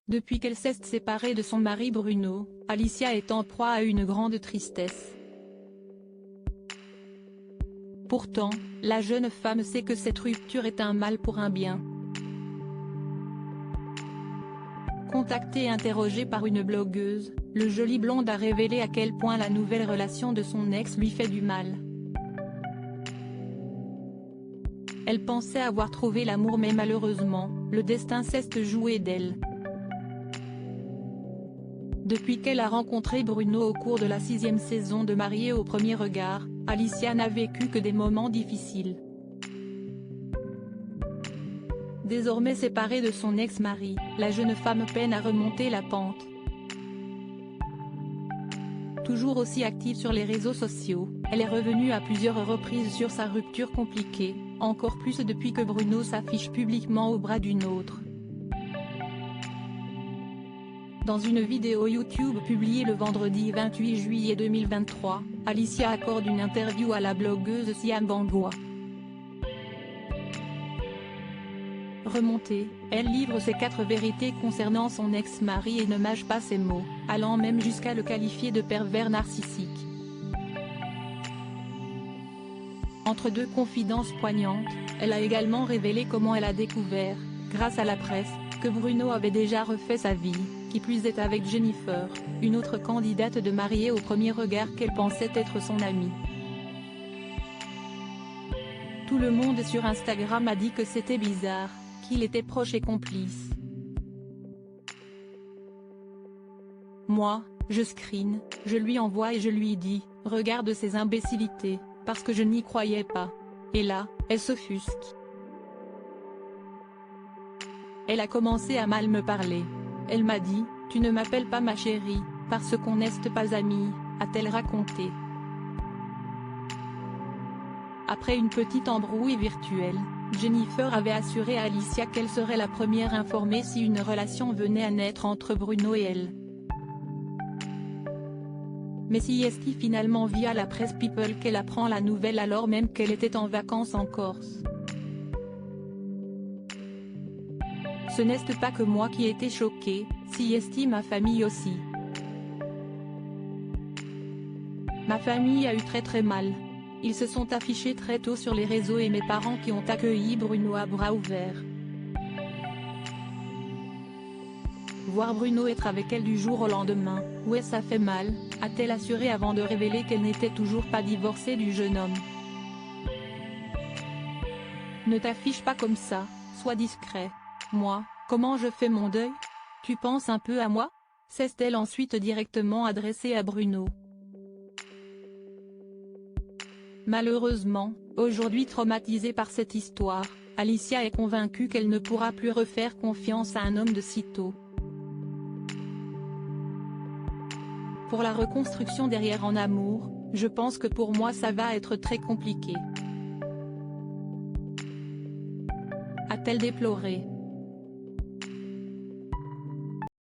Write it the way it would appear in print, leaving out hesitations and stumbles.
Depuis qu'elle s'est séparée de son mari Bruno, Alicia est en proie à une grande tristesse. Pourtant, la jeune femme sait que cette rupture est un mal pour un bien. Contactée et interrogée par une blogueuse, le joli blonde a révélé à quel point la nouvelle relation de son ex lui fait du mal. Elle pensait avoir trouvé l'amour mais malheureusement, le destin s'est joué d'elle. Depuis qu'elle a rencontré Bruno au cours de la 6e saison de Mariés au premier regard, Alicia n'a vécu que des moments difficiles. Désormais séparée de son ex-mari, la jeune femme peine à remonter la pente. Toujours aussi active sur les réseaux sociaux, elle est revenue à plusieurs reprises sur sa rupture compliquée, encore plus depuis que Bruno s'affiche publiquement au bras d'une autre. Dans une vidéo YouTube publiée le vendredi 28 juillet 2023, Alicia accorde une interview à la blogueuse Siam Bangwa. Remontée, elle livre ses 4 vérités concernant son ex-mari et ne mâche pas ses mots, allant même jusqu'à le qualifier de pervers narcissique. Entre deux confidences poignantes, elle a également révélé comment elle a découvert, grâce à la presse, que Bruno avait déjà refait sa vie, qui plus est avec Jennifer, une autre candidate de Mariés au premier regard qu'elle pensait être son amie. Tout le monde sur Instagram a dit que c'était bizarre, qu'il était proche et complice. Moi, je screen, je lui envoie et je lui dis, regarde ces imbécilités, parce que je n'y croyais pas. Et là, elle s'offusque. Elle a commencé à mal me parler. Elle m'a dit, tu ne m'appelles pas ma chérie, parce qu'on n'est pas amis, a-t-elle raconté. Après une petite embrouille virtuelle, Jennifer avait assuré à Alicia qu'elle serait la première informée si une relation venait à naître entre Bruno et elle. Mais si est-il finalement via la presse People qu'elle apprend la nouvelle alors même qu'elle était en vacances en Corse. Ce n'est pas que moi qui étais choquée, si est ma famille aussi. Ma famille a eu très mal. Ils se sont affichés très tôt sur les réseaux et mes parents qui ont accueilli Bruno à bras ouverts. Voir Bruno être avec elle du jour au lendemain, ouais ça fait mal, a-t-elle assuré avant de révéler qu'elle n'était toujours pas divorcée du jeune homme. Ne t'affiche pas comme ça, sois discret. Moi, comment je fais mon deuil? Tu penses un peu à moi? S'est-elle ensuite directement adressée à Bruno. Malheureusement, aujourd'hui traumatisée par cette histoire, Alicia est convaincue qu'elle ne pourra plus refaire confiance à un homme de sitôt. Pour la reconstruction derrière en amour, je pense que pour moi ça va être très compliqué. A-t-elle déploré.